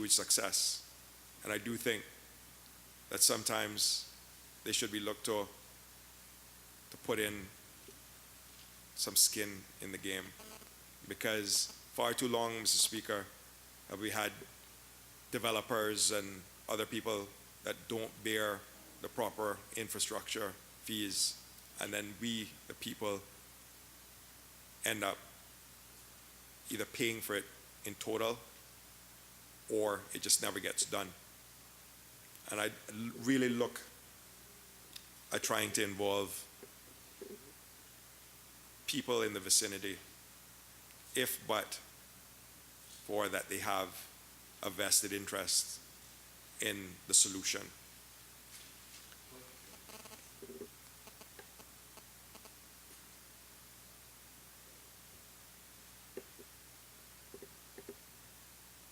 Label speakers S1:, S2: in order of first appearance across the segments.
S1: huge success. And I do think that sometimes they should be looked to put in some skin in the game. Because far too long, Mr. Speaker, have we had developers and other people that don't bear the proper infrastructure fees, and then we, the people, end up either paying for it in total or it just never gets done. And I really look at trying to involve people in the vicinity, if but for that they have a vested interest in the solution.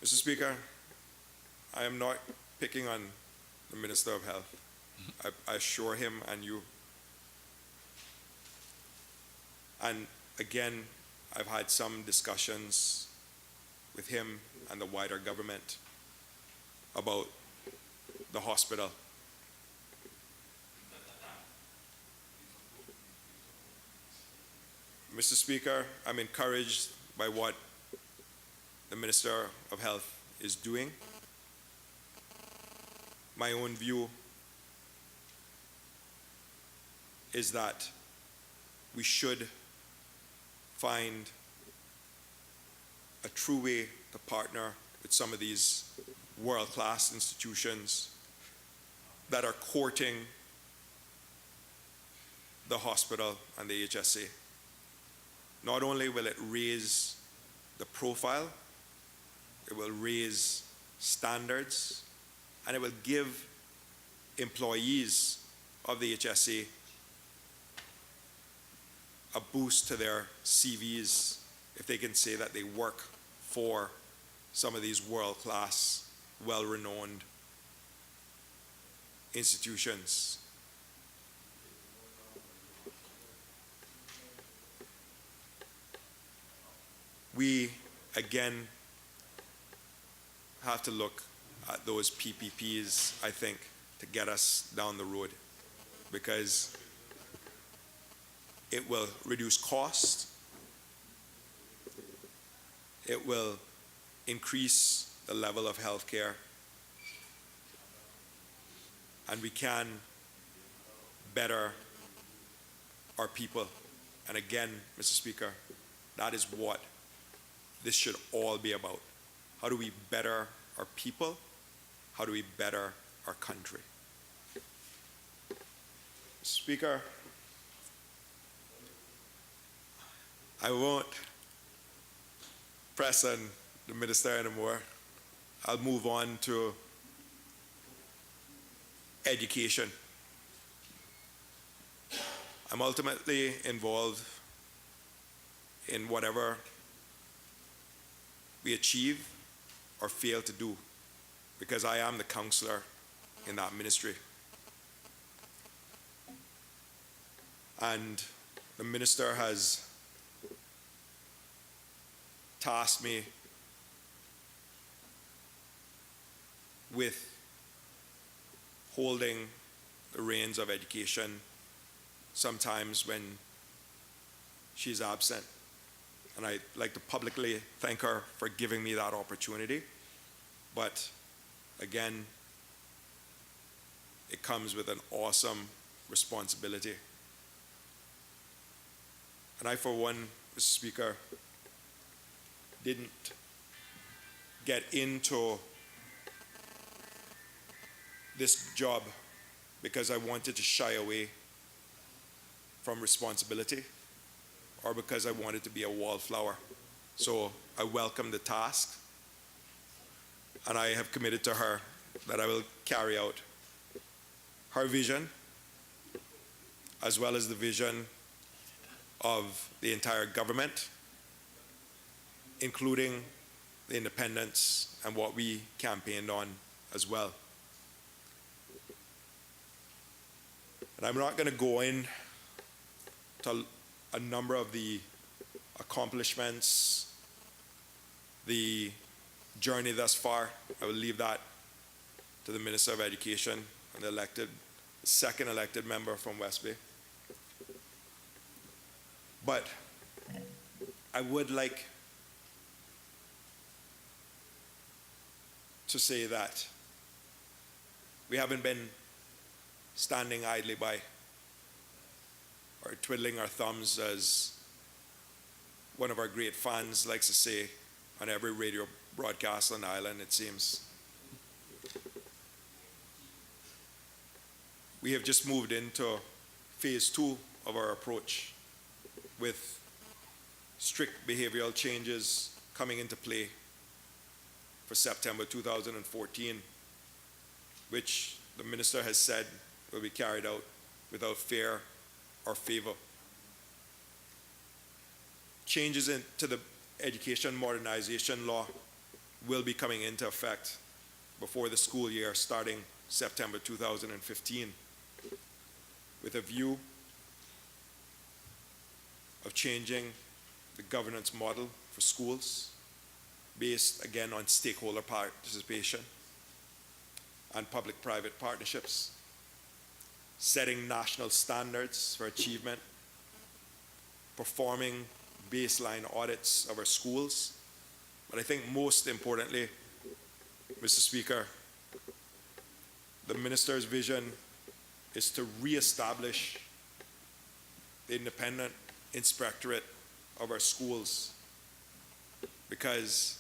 S1: Mr. Speaker, I am not picking on the Minister of Health. I assure him and you. And again, I've had some discussions with him and the wider government about the hospital. Mr. Speaker, I'm encouraged by what the Minister of Health is doing. My own view is that we should find a true way to partner with some of these world-class institutions that are courting the hospital and the HSA. Not only will it raise the profile, it will raise standards, and it will give employees of the HSA a boost to their CVs if they can say that they work for some of these world-class, well-renowned institutions. We, again, have to look at those PPPs, I think, to get us down the road, because it will reduce cost, it will increase the level of health care, and we can better our people. And again, Mr. Speaker, that is what this should all be about. How do we better our people? How do we better our country? Mr. Speaker, I won't press on the minister anymore. I'll move on to education. I'm ultimately involved in whatever we achieve or fail to do, because I am the counselor in that ministry. And the minister has tasked me with holding the reins of education sometimes when she's absent. And I'd like to publicly thank her for giving me that opportunity. But again, it comes with an awesome responsibility. And I, for one, Mr. Speaker, didn't get into this job because I wanted to shy away from responsibility or because I wanted to be a wallflower. So I welcome the task, and I have committed to her that I will carry out her vision as well as the vision of the entire government, including the independents and what we campaigned on as well. And I'm not going to go in to a number of the accomplishments, the journey thus far. I will leave that to the Minister of Education and the second elected member from West Bay. But I would like to say that we haven't been standing idly by or twiddling our thumbs, as one of our great fans likes to say on every radio broadcast on the island, it seems. We have just moved into phase 2 of our approach, with strict behavioral changes coming into play for September 2014, which the minister has said will be carried out without fear or favor. Changes to the education modernization law will be coming into effect before the school year starting September 2015, with a view of changing the governance model for schools based again on stakeholder participation and public-private partnerships, setting national standards for achievement, performing baseline audits of our schools. But I think most importantly, Mr. Speaker, the minister's vision is to reestablish the independent inspectorate of our schools, because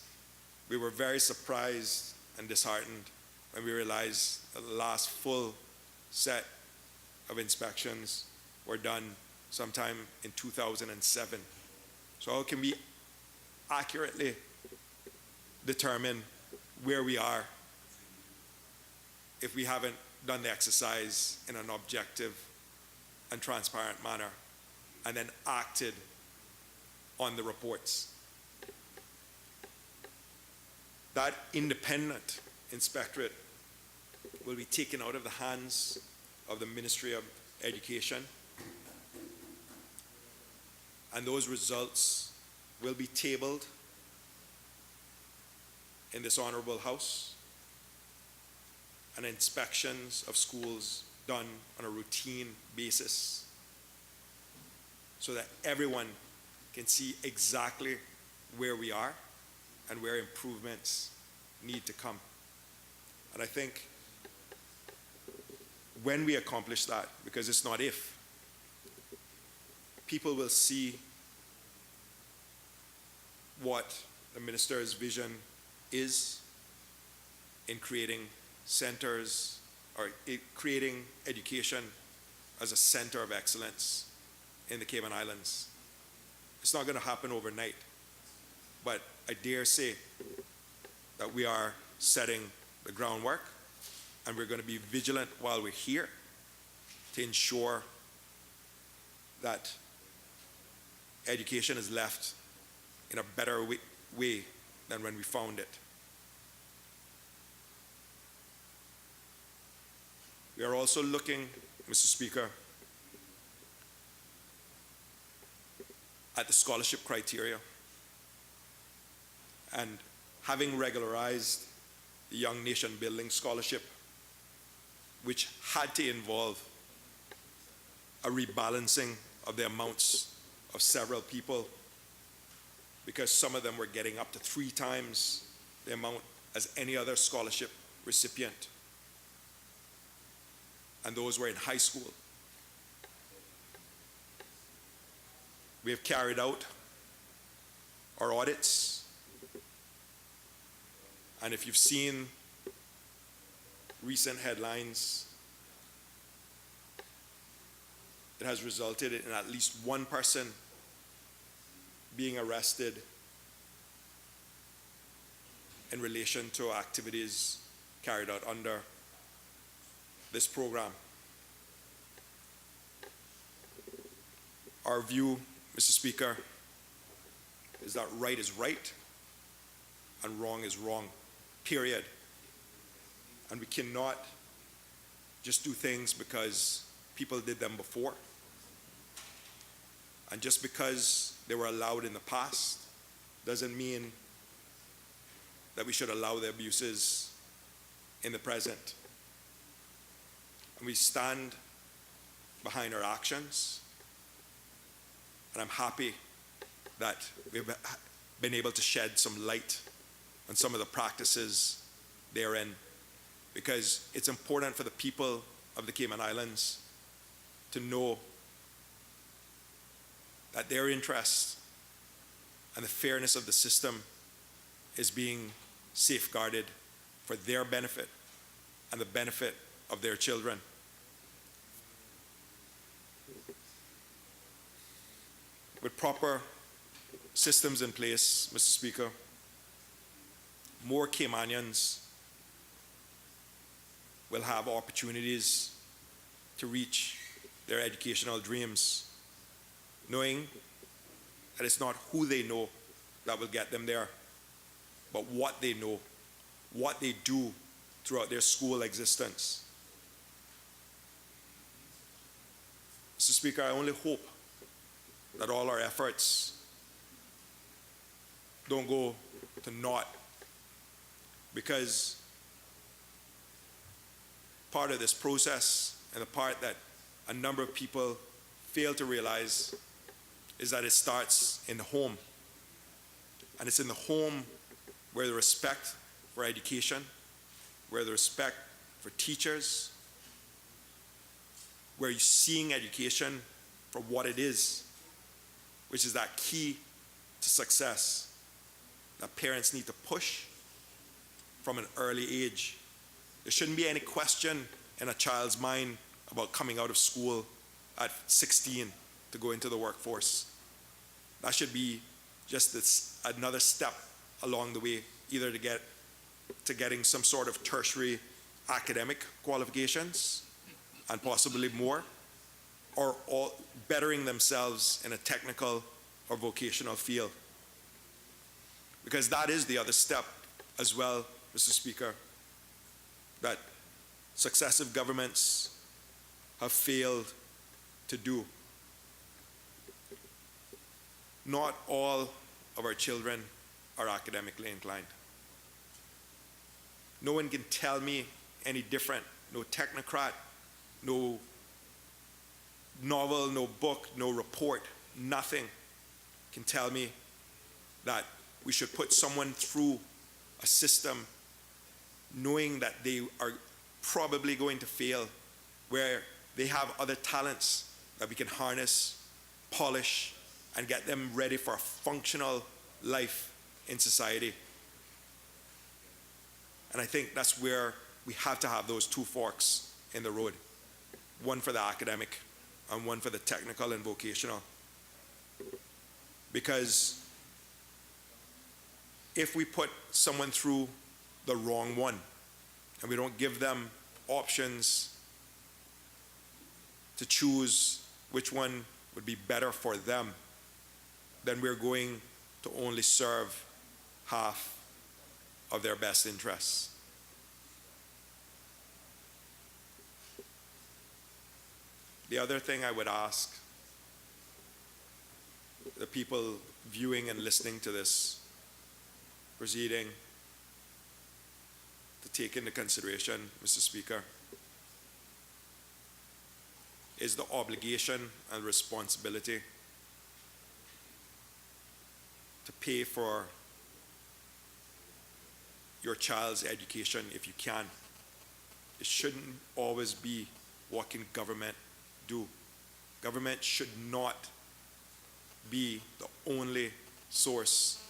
S1: we were very surprised and disheartened when we realized that the last full set of inspections were done sometime in 2007. So how can we accurately determine where we are if we haven't done the exercise in an objective and transparent manner and then acted on the reports? That independent inspectorate will be taken out of the hands of the Ministry of Education, and those results will be tabled in this honorable House, and inspections of schools done on a routine basis so that everyone can see exactly where we are and where improvements need to come. And I think when we accomplish that, because it's not if, people will see what the minister's vision is in creating centers, or creating education as a center of excellence in the Cayman Islands. It's not going to happen overnight, but I dare say that we are setting the groundwork, and we're going to be vigilant while we're here to ensure that education is left in a better way than when we found it. We are also looking, Mr. Speaker, at the scholarship criteria, and having regularized the Young Nation Building Scholarship, which had to involve a rebalancing of the amounts of several people, because some of them were getting up to 3 times the amount as any other scholarship recipient, and those were in high school. We have carried out our audits, and if you've seen recent headlines, it has resulted in at least one person being arrested in relation to activities carried out under this program. Our view, Mr. Speaker, is that right is right and wrong is wrong, period. And we cannot just do things because people did them before. And just because they were allowed in the past doesn't mean that we should allow the abuses in the present. And we stand behind our actions. And I'm happy that we've been able to shed some light on some of the practices therein, because it's important for the people of the Cayman Islands to know that their interests and the fairness of the system is being safeguarded for their benefit and the benefit of their children. With proper systems in place, Mr. Speaker, more Caymanians will have opportunities to reach their educational dreams, knowing that it's not who they know that will get them there, but what they know, what they do throughout their school existence. Mr. Speaker, I only hope that all our efforts don't go to naught, because part of this process, and the part that a number of people fail to realize, is that it starts in the home. And it's in the home where the respect for education, where the respect for teachers, where you're seeing education for what it is, which is that key to success that parents need to push from an early age. There shouldn't be any question in a child's mind about coming out of school at 16 to go into the workforce. That should be just another step along the way, either to getting some sort of tertiary academic qualifications and possibly more, or bettering themselves in a technical or vocational field. Because that is the other step as well, Mr. Speaker, that successive governments have failed to do. Not all of our children are academically inclined. No one can tell me any different. No technocrat, no novel, no book, no report, nothing can tell me that we should put someone through a system knowing that they are probably going to fail, where they have other talents that we can harness, polish, and get them ready for a functional life in society. And I think that's where we have to have those two forks in the road, one for the academic and one for the technical and vocational. Because if we put someone through the wrong one and we don't give them options to choose which one would be better for them, then we're going to only serve half of their best interests. The other thing I would ask the people viewing and listening to this proceeding to take into consideration, Mr. Speaker, is the obligation and responsibility to pay for your child's education if you can. It shouldn't always be what can government do. Government should not be the only source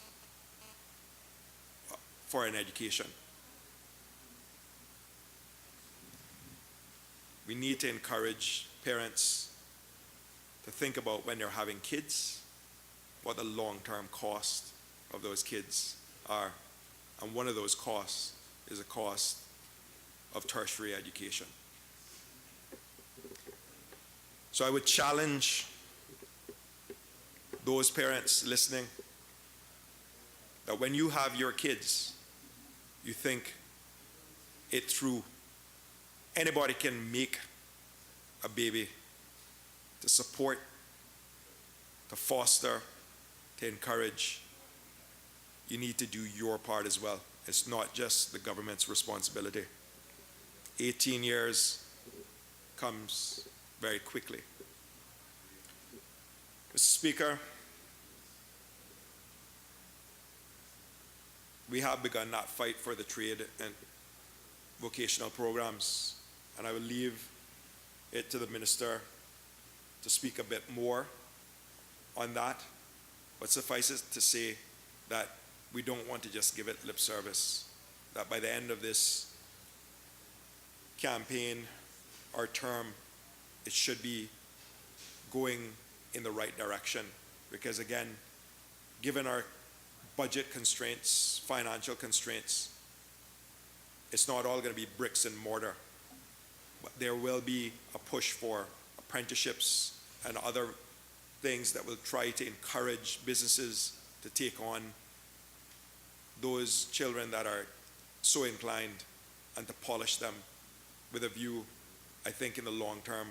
S1: for an education. We need to encourage parents to think about, when they're having kids, what the long-term cost of those kids are. And one of those costs is a cost of tertiary education. So I would challenge those parents listening that when you have your kids, you think it through. Anybody can make a baby. To support, to foster, to encourage, you need to do your part as well It's not just the government's responsibility. 18 years comes very quickly. Mr. Speaker, we have begun that fight for the trade and vocational programs, and I will leave it to the minister to speak a bit more on that, but suffice it to say that we don't want to just give it lip service, that by the end of this campaign or term, it should be going in the right direction. Because again, given our budget constraints, financial constraints, it's not all going to be bricks and mortar, but there will be a push for apprenticeships and other things that will try to encourage businesses to take on those children that are so inclined and to polish them with a view, I think, in the long term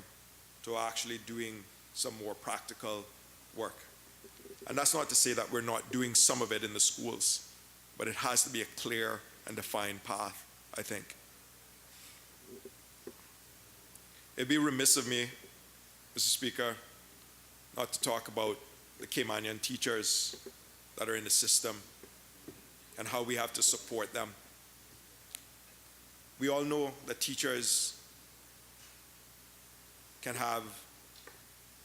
S1: to actually doing some more practical work. And that's not to say that we're not doing some of it in the schools, but it has to be a clear and defined path, I think. It'd be remiss of me, Mr. Speaker, not to talk about the Caymanian teachers that are in the system and how we have to support them. We all know that teachers can have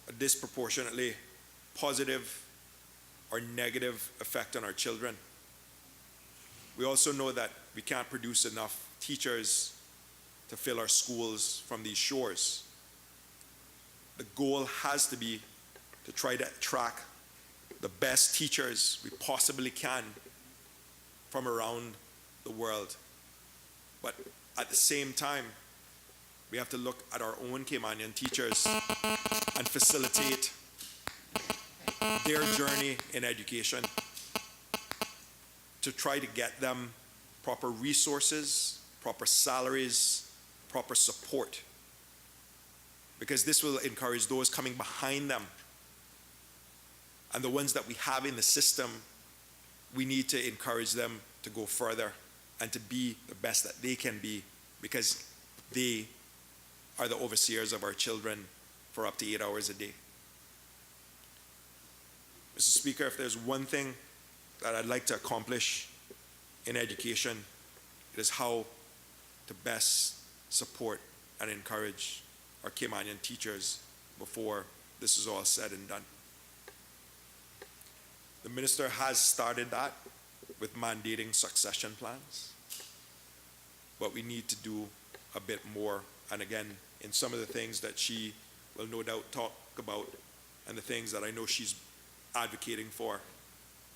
S1: a disproportionately positive or negative effect on our children. We also know that we can't produce enough teachers to fill our schools from these shores. The goal has to be to try to attract the best teachers we possibly can from around the world. But at the same time, we have to look at our own Caymanian teachers and facilitate their journey in education to try to get them proper resources, proper salaries, proper support. Because this will encourage those coming behind them. And the ones that we have in the system, we need to encourage them to go further and to be the best that they can be, because they are the overseers of our children for up to 8 hours a day. Mr. Speaker, if there's one thing that I'd like to accomplish in education, it is how to best support and encourage our Caymanian teachers before this is all said and done. The minister has started that with mandating succession plans, but we need to do a bit more. And again, in some of the things that she will no doubt talk about and the things that I know she's advocating for,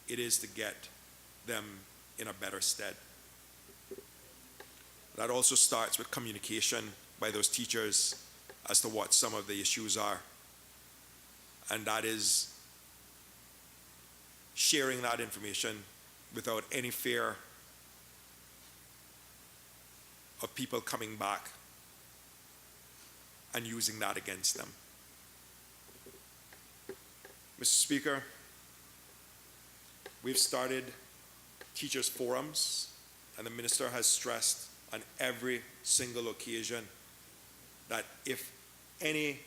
S1: it is to get them in a better stead. That also starts with communication by those teachers as to what some of the issues are. And that is sharing that information without any fear of people coming back and using that against them. Mr. Speaker, we've started teachers' forums, and the minister has stressed on every single occasion that if any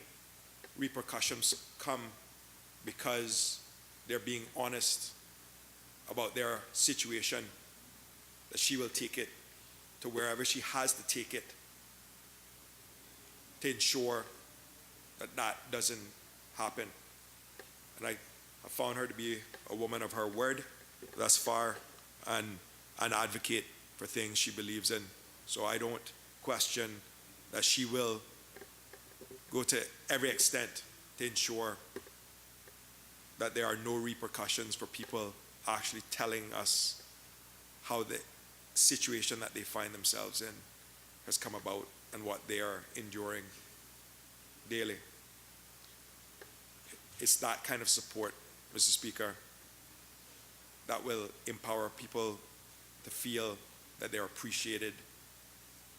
S1: repercussions come because they're being honest about their situation, that she will take it to wherever she has to take it to ensure that that doesn't happen. And I found her to be a woman of her word thus far, and an advocate for things she believes in. So I don't question that she will go to every extent to ensure that there are no repercussions for people actually telling us how the situation that they find themselves in has come about and what they are enduring daily. It's that kind of support, Mr. Speaker, that will empower people to feel that they're appreciated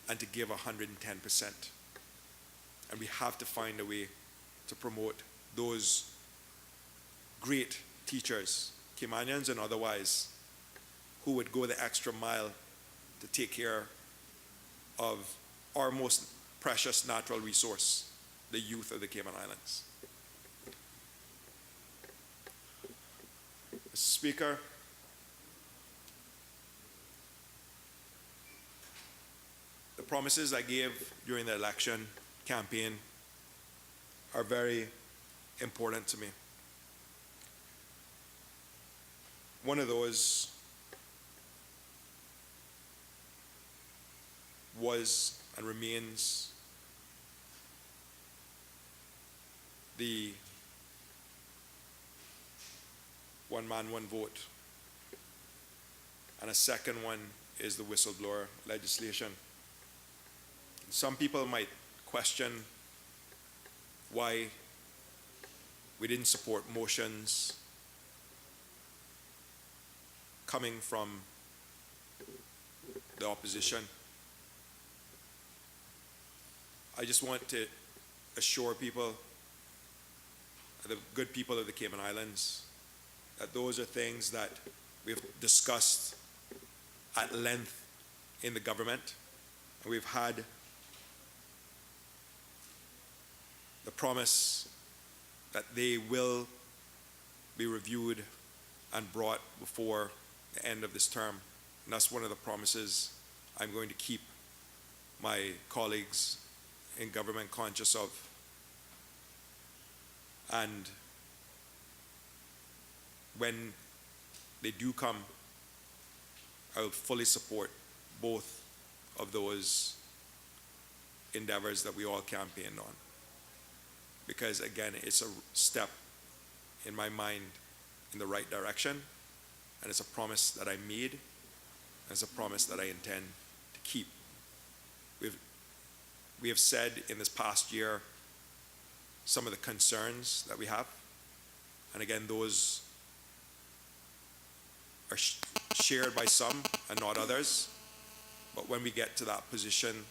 S1: and to give 110%. And we have to find a way to promote those great teachers, Caymanians and otherwise, who would go the extra mile to take care of our most precious natural resource, the youth of the Cayman Islands. Mr. Speaker, the promises I gave during the election campaign are very important to me. One of those was and remains the one man, one vote. And a second one is the whistleblower legislation. Some people might question why we didn't support motions coming from the opposition. I just want to assure people, the good people of the Cayman Islands, that those are things that we've discussed at length in the government, and we've had the promise that they will be reviewed and brought before the end of this term. And that's one of the promises I'm going to keep my colleagues in government conscious of. And when they do come, I will fully support both of those endeavors that we all campaigned on. Because again, it's a step in my mind in the right direction, and it's a promise that I made, and it's a promise that I intend to keep. We have said in this past year some of the concerns that we have, and again, those are shared by some and not others. But when we get to that position,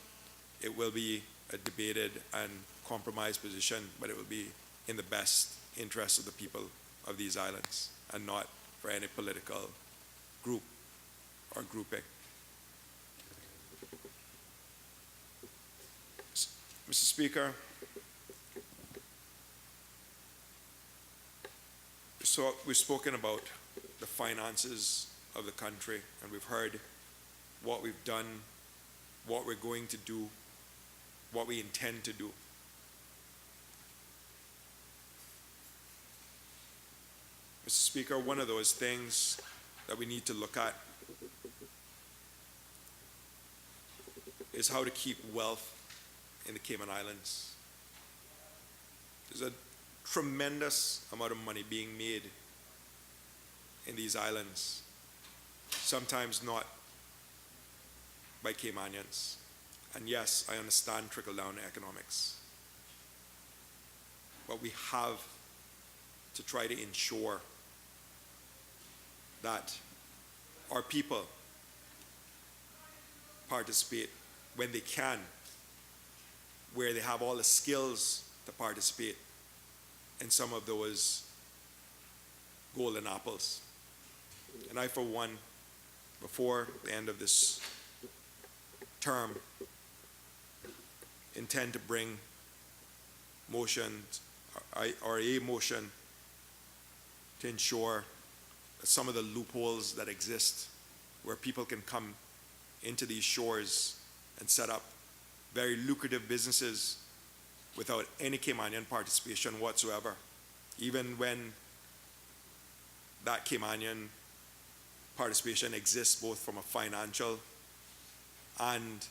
S1: it will be a debated and compromised position, but it will be in the best interest of the people of these islands and not for any political group or grouping. Mr. Speaker, so we've spoken about the finances of the country, and we've heard what we've done, what we're going to do, what we intend to do. Mr. Speaker, one of those things that we need to look at is how to keep wealth in the Cayman Islands. There's a tremendous amount of money being made in these islands, sometimes not by Caymanians. And yes, I understand trickle-down economics, but we have to try to ensure that our people participate when they can, where they have all the skills to participate in some of those golden apples. And I, for one, before the end of this term, intend to bring motions or a motion to ensure that some of the loopholes that exist where people can come into these shores and set up very lucrative businesses without any Caymanian participation whatsoever, even when that Caymanian participation exists both from a financial and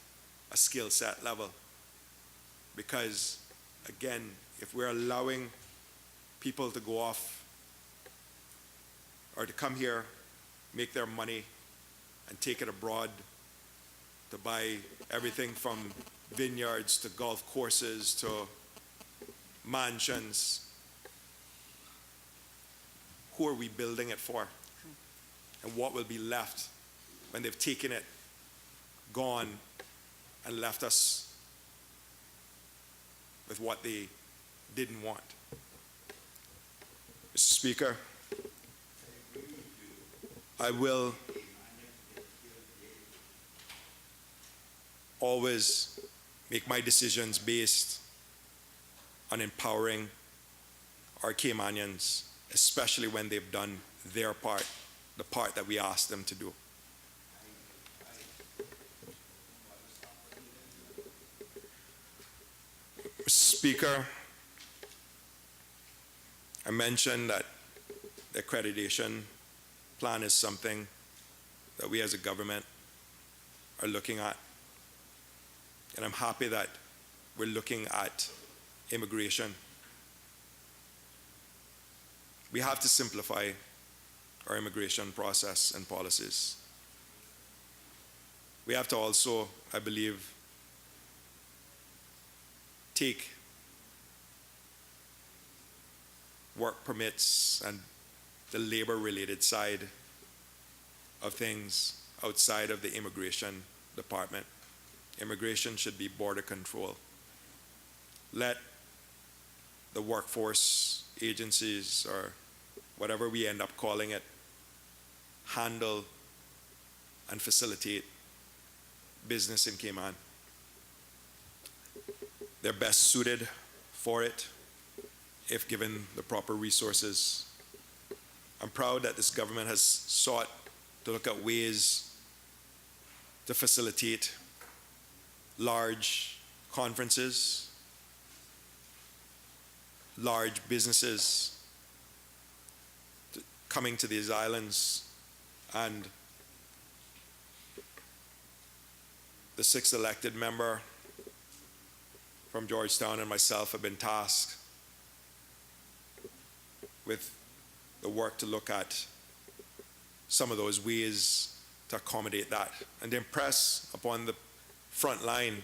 S1: a skill set level. Because again, if we're allowing people to go off or to come here, make their money and take it abroad to buy everything from vineyards to golf courses to mansions, who are we building it for? And what will be left when they've taken it, gone, and left us with what they didn't want? Mr. Speaker, I will always make my decisions based on empowering our Caymanians, especially when they've done their part, the part that we asked them to do. Mr. Speaker, I mentioned that the accreditation plan is something that we as a government are looking at. And I'm happy that we're looking at immigration. We have to simplify our immigration process and policies. We have to also, I believe, take work permits and the labor-related side of things outside of the immigration department. Immigration should be border control. Let the workforce agencies, or whatever we end up calling it, handle and facilitate business in Cayman. They're best suited for it if given the proper resources. I'm proud that this government has sought to look at ways to facilitate large conferences, large businesses coming to these islands, and the 6th elected member from Georgetown and myself have been tasked with the work to look at some of those ways to accommodate that and to impress upon the front line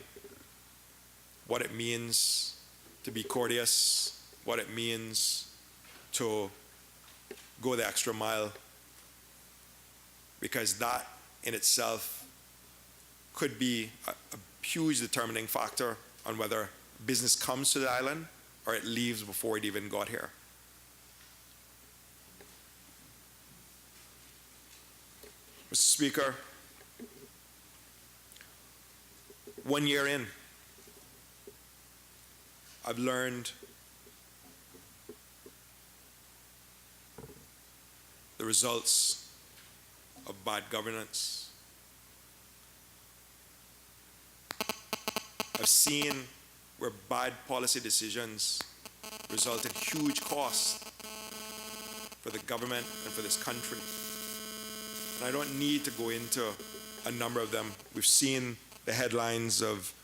S1: what it means to be courteous, what it means to go the extra mile, because that in itself could be a huge determining factor on whether business comes to the island or it leaves before it even got here. Mr. Speaker, 1 year in, I've learned the results of bad governance. I've seen where bad policy decisions result in huge costs for the government and for this country. And I don't need to go into a number of them. We've seen the headlines of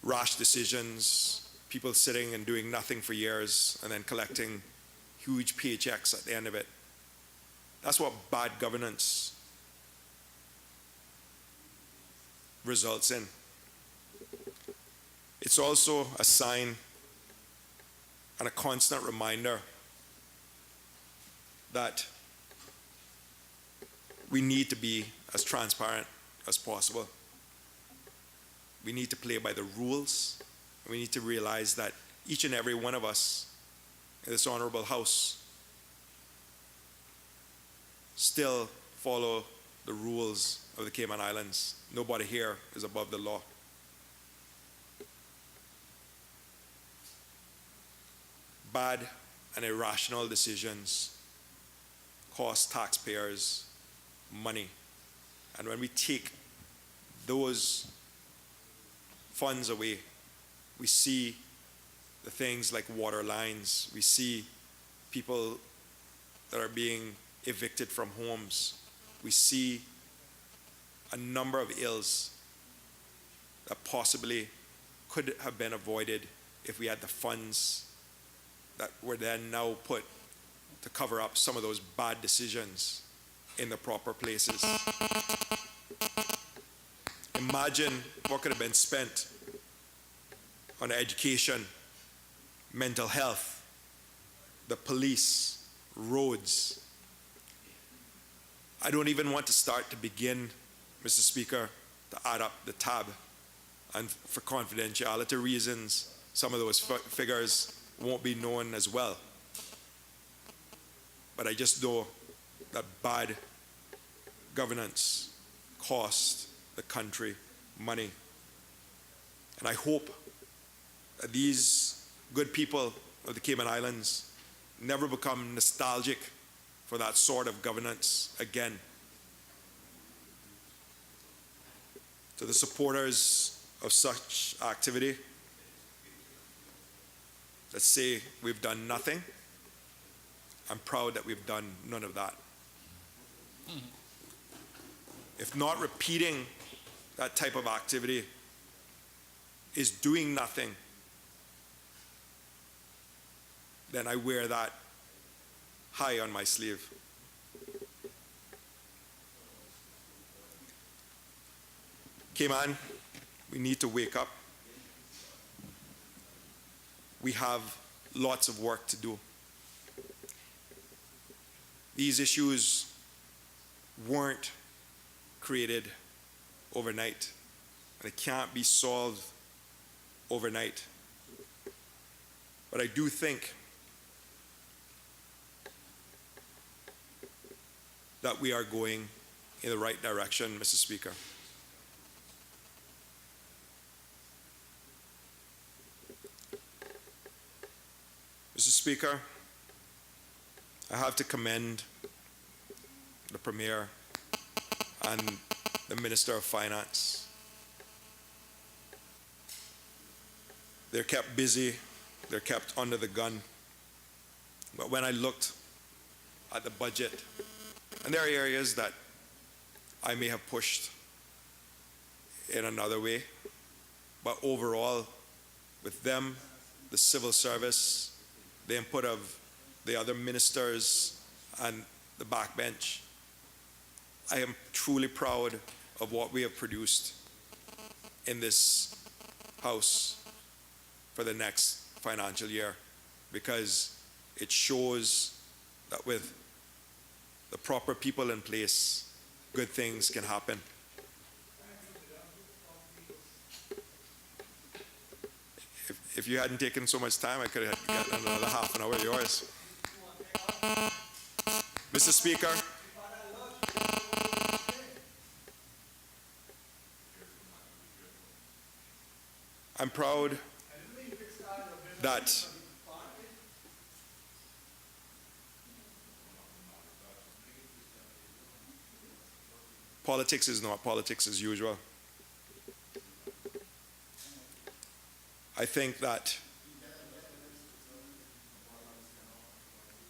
S1: rash decisions, people sitting and doing nothing for years and then collecting huge paychecks at the end of it. That's what bad governance results in. It's also a sign and a constant reminder that we need to be as transparent as possible. We need to play by the rules, and we need to realize that each and every one of us in this honorable house still follow the rules of the Cayman Islands. Nobody here is above the law. Bad and irrational decisions cost taxpayers money. And when we take those funds away, we see the things like water lines, we see people that are being evicted from homes, we see a number of ills that possibly could have been avoided if we had the funds that were then now put to cover up some of those bad decisions in the proper places. Imagine what could have been spent on education, mental health, the police, roads. I don't even want to start to begin, Mr. Speaker, to add up the tab. And for confidentiality reasons, some of those figures won't be known as well. But I just know that bad governance cost the country money. And I hope that these good people of the Cayman Islands never become nostalgic for that sort of governance again. To the supporters of such activity that say we've done nothing, I'm proud that we've done none of that. If not repeating that type of activity is doing nothing, then I wear that high on my sleeve. Cayman, we need to wake up. We have lots of work to do. These issues weren't created overnight, and it can't be solved overnight. But I do think that we are going in the right direction, Mr. Speaker. Mr. Speaker, I have to commend the Premier and the Minister of Finance. They're kept busy, they're kept under the gun. But when I looked at the budget, and there are areas that I may have pushed in another way, but overall, with them, the civil service, the input of the other ministers and the backbench, I am truly proud of what we have produced in this House for the next financial year, because it shows that with the proper people in place, good things can happen. If you hadn't taken so much time, I could have gotten another half an hour yours. Mr. Speaker, I'm proud that politics is not politics as usual. I think that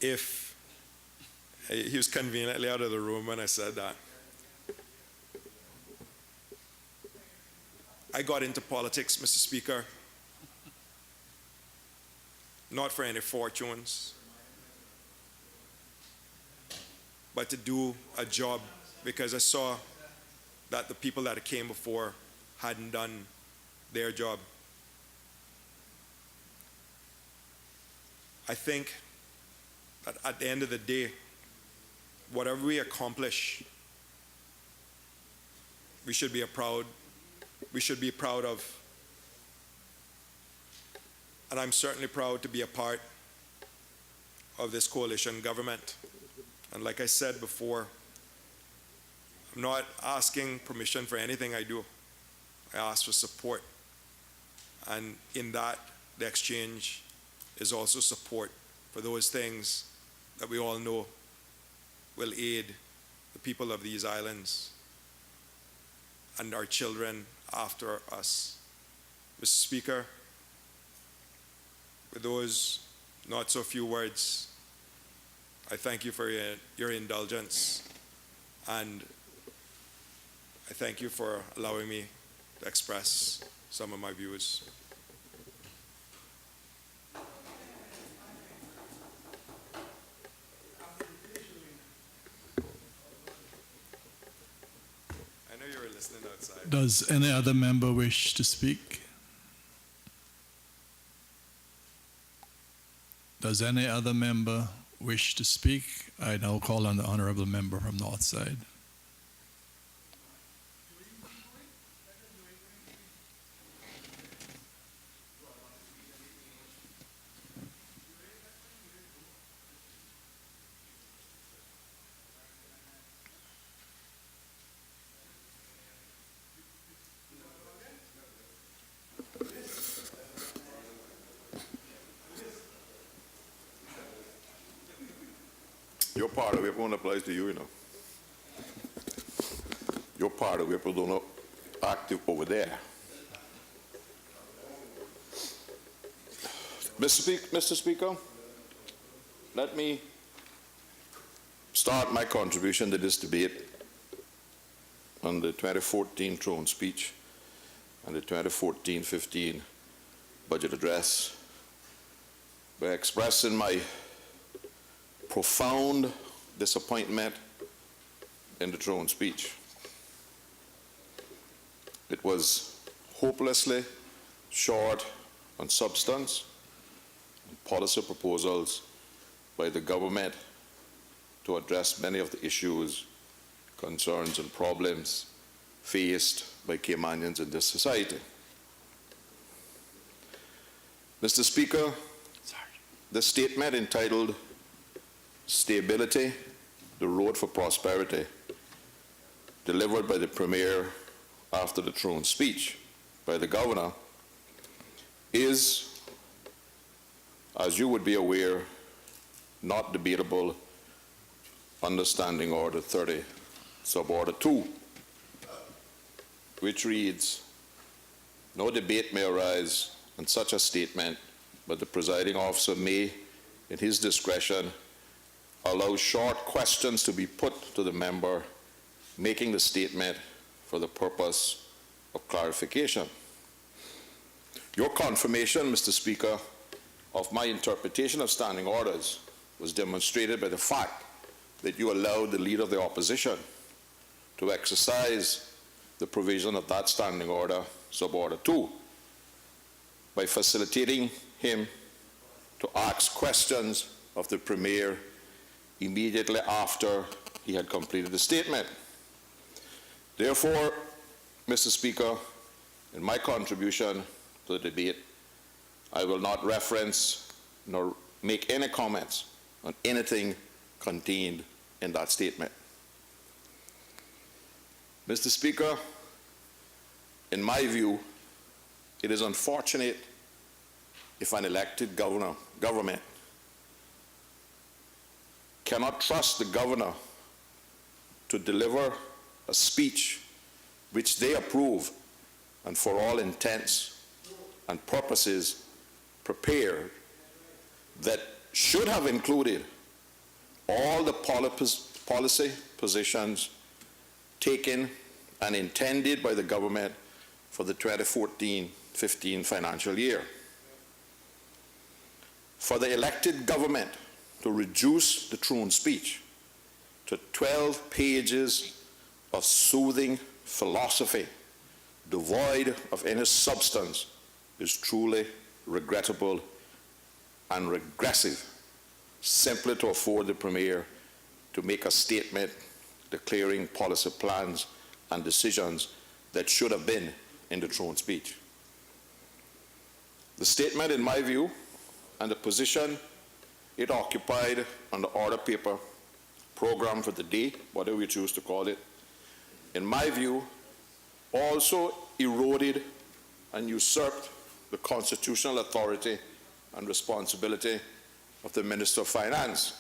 S1: if he was conveniently out of the room when I said that. I got into politics, Mr. Speaker, not for any fortunes, but to do a job, because I saw that the people that came before hadn't done their job. I think that at the end of the day, whatever we accomplish, we should be proud of. And I'm certainly proud to be a part of this coalition government. And like I said before, I'm not asking permission for anything I do. I ask for support. And in that, the exchange is also support for those things that we all know will aid the people of these islands and our children after us. Mr. Speaker, with those not so few words, I thank you for your indulgence, and I thank you for allowing me to express some of my views. I know you were listening outside.
S2: Does any other member wish to speak? Does any other member wish to speak? I now call on the honourable member from Northside.
S3: Your part of whip only applies to you, you know. Your part of whip don't active over there. Mr. Speaker, let me start my contribution to this debate on the 2014 throne speech and the 2014-15 budget address by expressing my profound disappointment in the throne speech. It was hopelessly short on substance and policy proposals by the government to address many of the issues, concerns, and problems faced by Caymanians in this society. Mr. Speaker, the statement entitled "Stability, the Road for Prosperity," delivered by the Premier after the throne speech by the Governor, is, as you would be aware, not debatable under Standing Order 30, Suborder 2, which reads, "No debate may arise on such a statement, but the presiding officer may, in his discretion, allow short questions to be put to the member making the statement for the purpose of clarification." Your confirmation, Mr. Speaker, of my interpretation of standing orders was demonstrated by the fact that you allowed the Leader of the Opposition to exercise the provision of that standing order, Suborder 2, by facilitating him to ask questions of the Premier immediately after he had completed the statement. Therefore, Mr. Speaker, in my contribution to the debate, I will not reference nor make any comments on anything contained in that statement. Mr. Speaker, in my view, it is unfortunate if an elected government cannot trust the governor to deliver a speech which they approve and for all intents and purposes prepared, that should have included all the policy positions taken and intended by the government for the 2014-15 financial year. For the elected government to reduce the throne speech to 12 pages of soothing philosophy devoid of any substance is truly regrettable and regressive, simply to afford the Premier to make a statement declaring policy plans and decisions that should have been in the throne speech. The statement, in my view, and the position it occupied on the order paper, program for the day, whatever you choose to call it, in my view, also eroded and usurped the constitutional authority and responsibility of the Minister of Finance,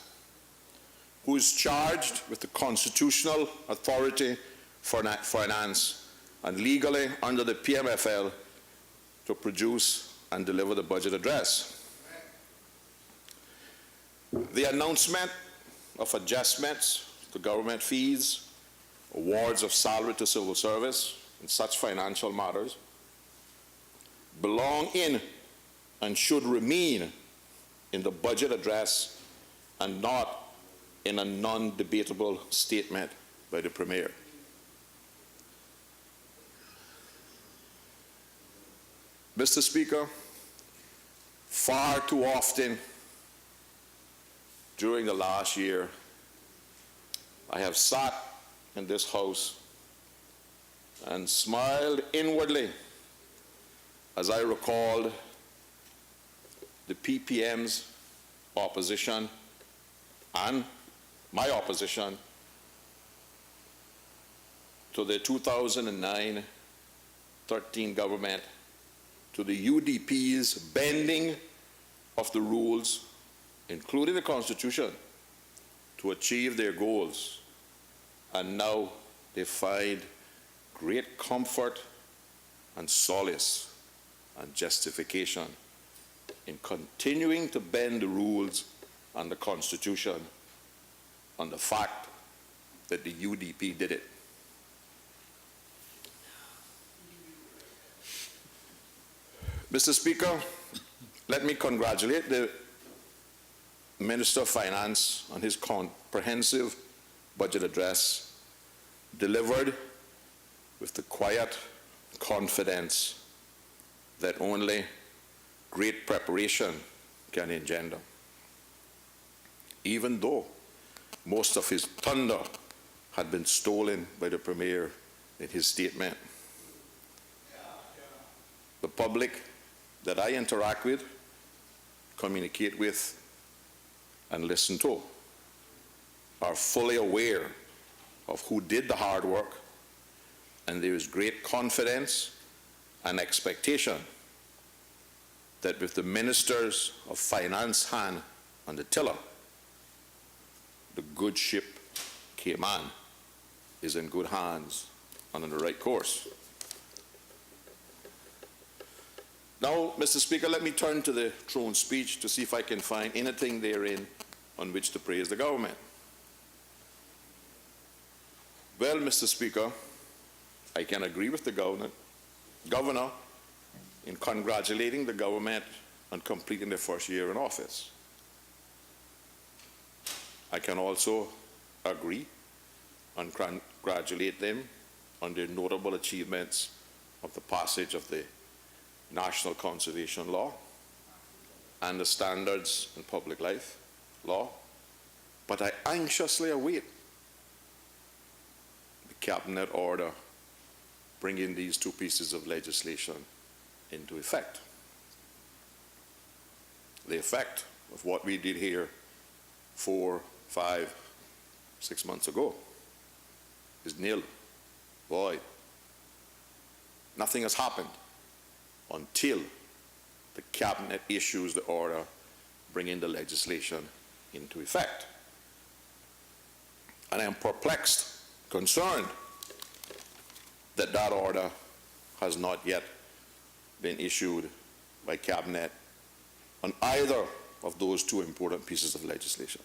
S3: who is charged with the constitutional authority for finance and legally under the PMFL to produce and deliver the budget address. The announcement of adjustments to government fees, awards of salary to civil service, and such financial matters belong in and should remain in the budget address and not in a non-debatable statement by the Premier. Mr. Speaker, far too often during the last year, I have sat in this House and smiled inwardly as I recalled the PPM's opposition and my opposition to the 2009-13 government, to the UDP's bending of the rules, including the Constitution, to to achieve their goals, and now they find great comfort and solace and justification in continuing to bend the rules and the Constitution on the fact that the UDP did it. Mr. Speaker, let me congratulate the Minister of Finance on his comprehensive budget address, delivered with the quiet confidence that only great preparation can engender. Even though most of his thunder had been stolen by the Premier in his statement. The public that I interact with, communicate with, and listen to are fully aware of who did the hard work, and there is great confidence and expectation that with the Ministers of Finance hand on the tiller, the good ship Cayman is in good hands and on the right course. Now, Mr. Speaker, let me turn to the throne speech to see if I can find anything therein on which to praise the government. Well, Mr. Speaker, I can agree with the governor in congratulating the government on completing their first year in office. I can also agree and congratulate them on their notable achievements of the passage of the National Conservation Law and the Standards in Public Life Law, but I anxiously await the Cabinet order bringing these two pieces of legislation into effect. The effect of what we did here 4, 5, 6 months ago is nil, void. Nothing has happened until the Cabinet issues the order bringing the legislation into effect. And I am perplexed, concerned that that order has not yet been issued by Cabinet on either of those two important pieces of legislation.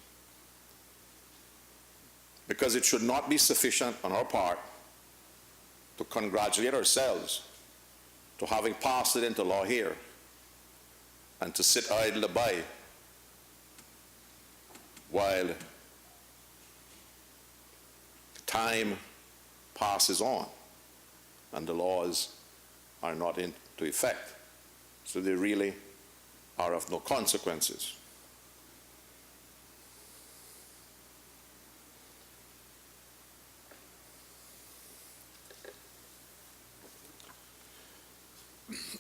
S3: Because it should not be sufficient on our part to congratulate ourselves to having passed it into law here and to sit idle by while time passes on and the laws are not into effect. So they really are of no consequences.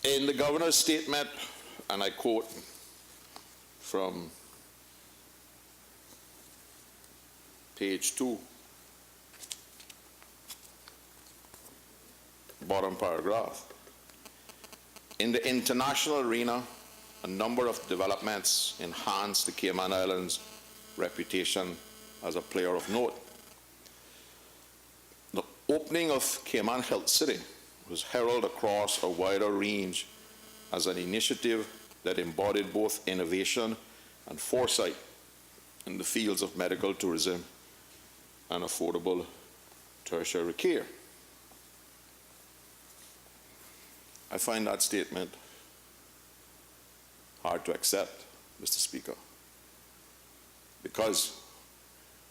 S3: In the governor's statement, and I quote from page 2, bottom paragraph. In the international arena, a number of developments enhanced the Cayman Islands' reputation as a player of note. The opening of Cayman Health City was heralded across a wider range as an initiative that embodied both innovation and foresight in the fields of medical tourism and affordable tertiary care. I find that statement hard to accept, Mr. Speaker, because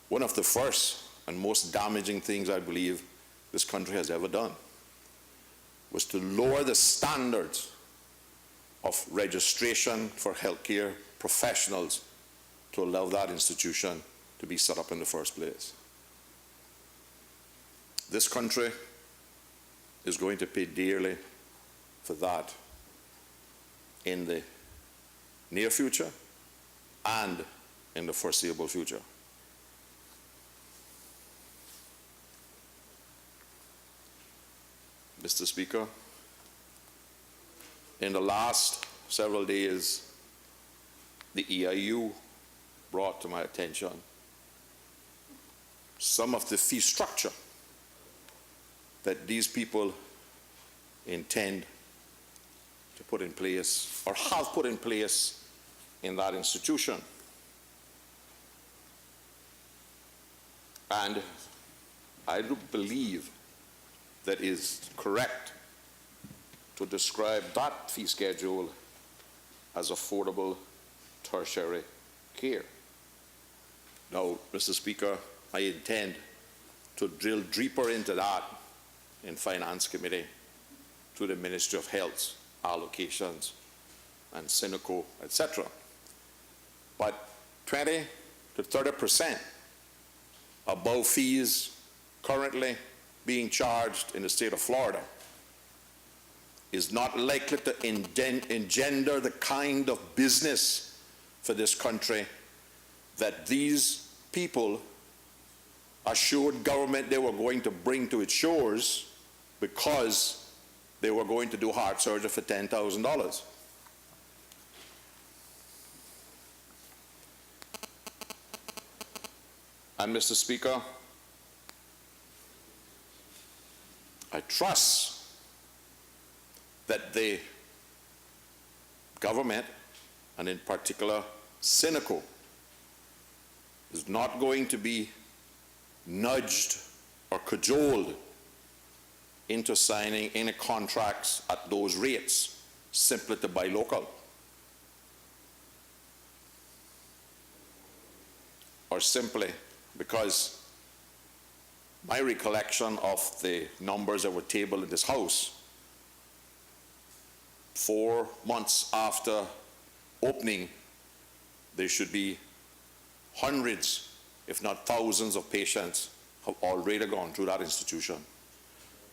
S3: one of the first and most damaging things I believe this country has ever done was to lower the standards of registration for healthcare professionals to allow that institution to be set up in the first place. This country is going to pay dearly for that in the near future and in the foreseeable future. Mr. Speaker, in the last several days, the EIU brought to my attention some of the fee structure that these people intend to put in place or have put in place in that institution. And I do believe that is correct to describe that fee schedule as affordable tertiary care. Now, Mr. Speaker, I intend to drill deeper into that in Finance Committee to the Ministry of Health, allocations, and Synoco, etc. But 20 to 30% above fees currently being charged in the state of Florida is not likely to engender the kind of business for this country that these people assured government they were going to bring to its shores because they were going to do heart surgery for $10,000. And Mr. Speaker, I trust that the government, and in particular Synoco, is not going to be nudged or cajoled into signing any contracts at those rates simply to buy local, or simply because my recollection of the numbers that were tabled in this House 4 months after opening, there should be hundreds, if not thousands, of patients have already gone through that institution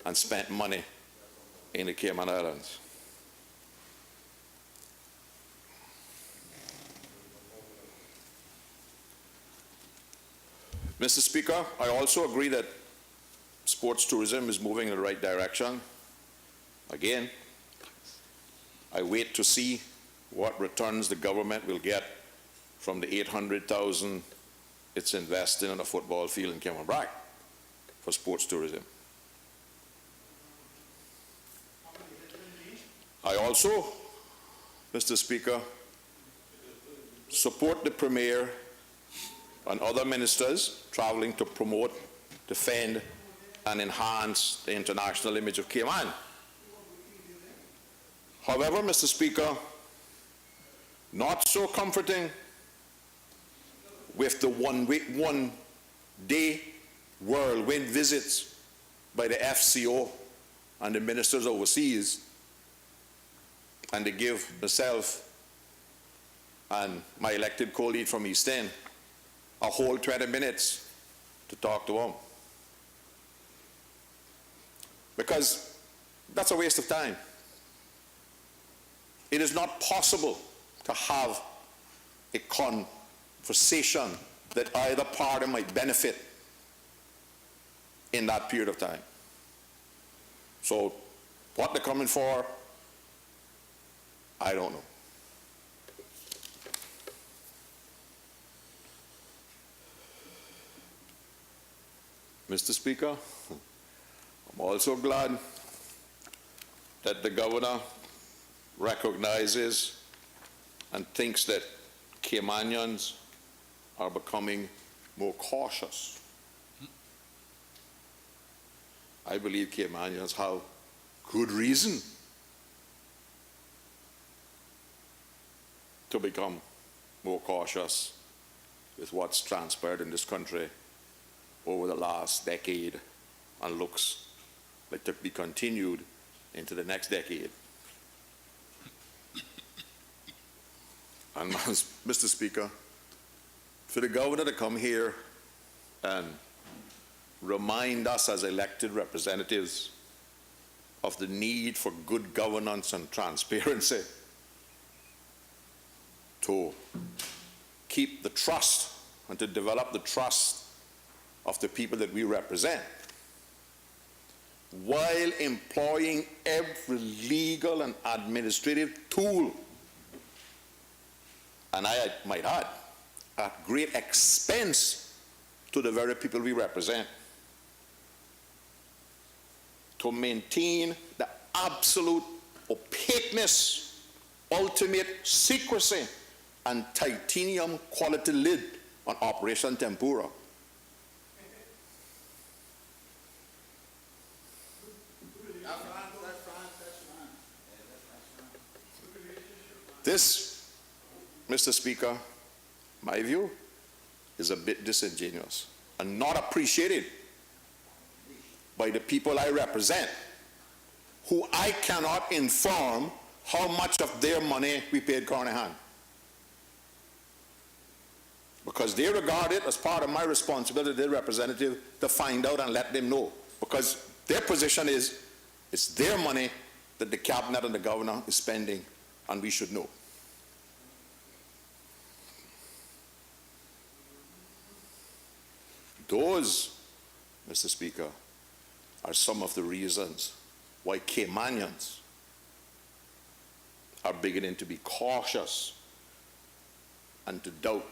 S3: and spent money in the Cayman Islands. Mr. Speaker, I also agree that sports tourism is moving in the right direction. Again, I wait to see what returns the government will get from the $800,000 it's invested in a football field in Cayman for sports tourism. I also, Mr. Speaker, support the Premier and other ministers traveling to promote, defend, and enhance the international image of Cayman. However, Mr. Speaker, not so comforting with the one-day whirlwind visits by the FCO and the ministers overseas, and they give myself and my elected co-lead from East End a whole 20 minutes to talk to them. Because that's a waste of time. It is not possible to have a conversation that either party might benefit in that period of time. So what they're coming for, I don't know. Mr. Speaker, I'm also glad that the governor recognizes and thinks that Caymanians are becoming more cautious. I believe Caymanians have good reason to become more cautious with what's transpired in this country over the last decade and looks like to be continued into the next decade. And Mr. Speaker, for the governor to come here and remind us as elected representatives of the need for good governance and transparency to keep the trust and to develop the trust of the people that we represent, while employing every legal and administrative tool, and I might add, at great expense to the very people we represent. To maintain the absolute opaqueness, ultimate secrecy, and titanium quality lid on Operation Tempura. This, Mr. Speaker, my view, is a bit disingenuous and not appreciated by the people I represent, who I cannot inform how much of their money we paid Carnahan. Because they regard it as part of my responsibility, their representative, to find out and let them know. Because their position is, it's their money that the cabinet and the governor is spending, and we should know. Those, Mr. Speaker, are some of the reasons why Caymanians are beginning to be cautious and to doubt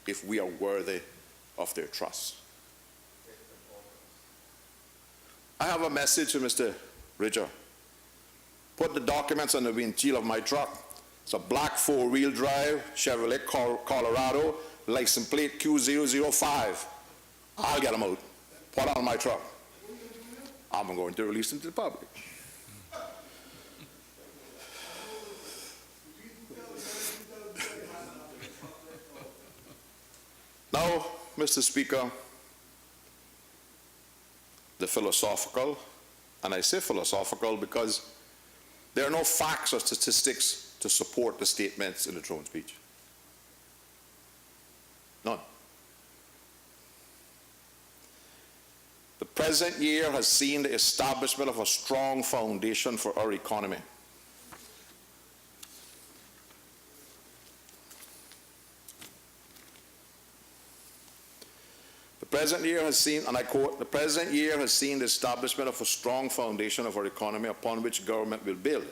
S3: if we are worthy of their trust. I have a message to Mr. Ridger. Put the documents on the windshield of my truck. It's a black 4-wheel drive Chevrolet Colorado, license plate Q005. I'll get them out. Put on my truck. I'm going to release them to the public. Now, Mr. Speaker, the philosophical, and I say philosophical because there are no facts or statistics to support the statements in the throne speech. None. The present year has seen the establishment of a strong foundation for our economy. The present year has seen, and I quote, the present year has seen the establishment of a strong foundation of our economy upon which government will build.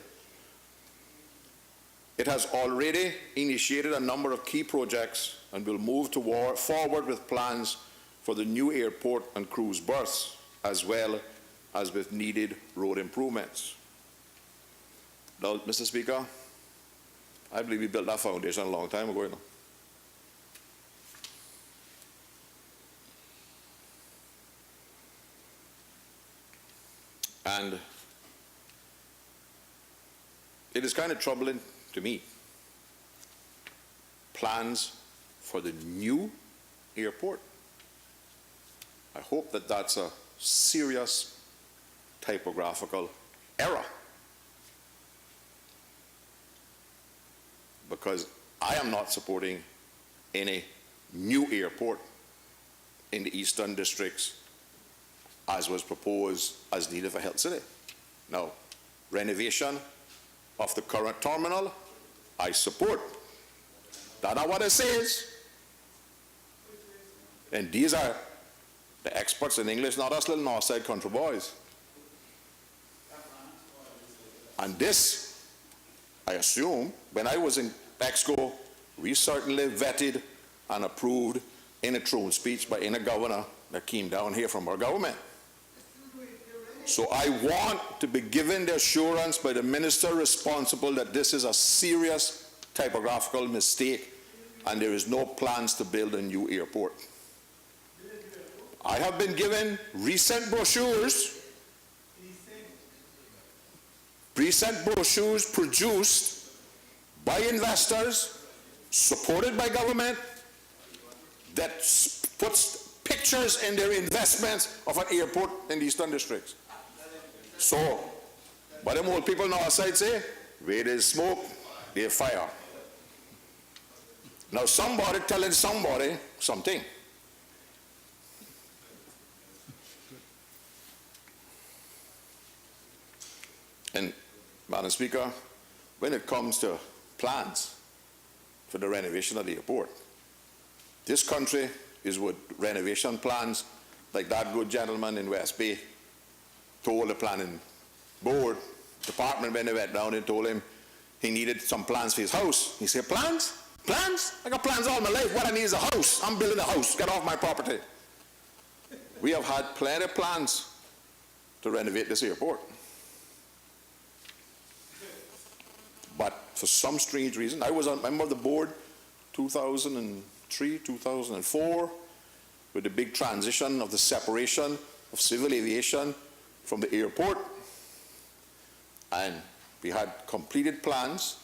S3: It has already initiated a number of key projects and will move forward with plans for the new airport and cruise berths, as well as with needed road improvements. Now, Mr. Speaker, I believe we built that foundation a long time ago. You know. And it is kind of troubling to me. Plans for the new airport. I hope that that's a serious typographical error. Because I am not supporting any new airport in the eastern districts as was proposed as needed for Health City. Now, renovation of the current terminal, I support. That's not what it says. And these are the experts in English, not us little north side country boys. And this, I assume, when I was in EXCO, we certainly vetted and approved in a throne speech by any governor that came down here from our government. So I want to be given the assurance by the minister responsible that this is a serious typographical mistake and there is no plans to build a new airport. I have been given recent brochures produced by investors, supported by government, that puts pictures in their investments of an airport in the eastern districts. So, what them old people on our side say, where there's smoke, there's fire. Now somebody telling somebody something. And, Madam Speaker, when it comes to plans for the renovation of the airport, this country is with renovation plans like that good gentleman in West Bay told the planning board department when they went down and told him he needed some plans for his house. He said, plans? Plans? I got plans all my life. What I need is a house. I'm building a house. Get off my property. We have had plenty of plans to renovate this airport. But for some strange reason, I was a member of the board 2003, 2004, with the big transition of the separation of civil aviation from the airport. And we had completed plans,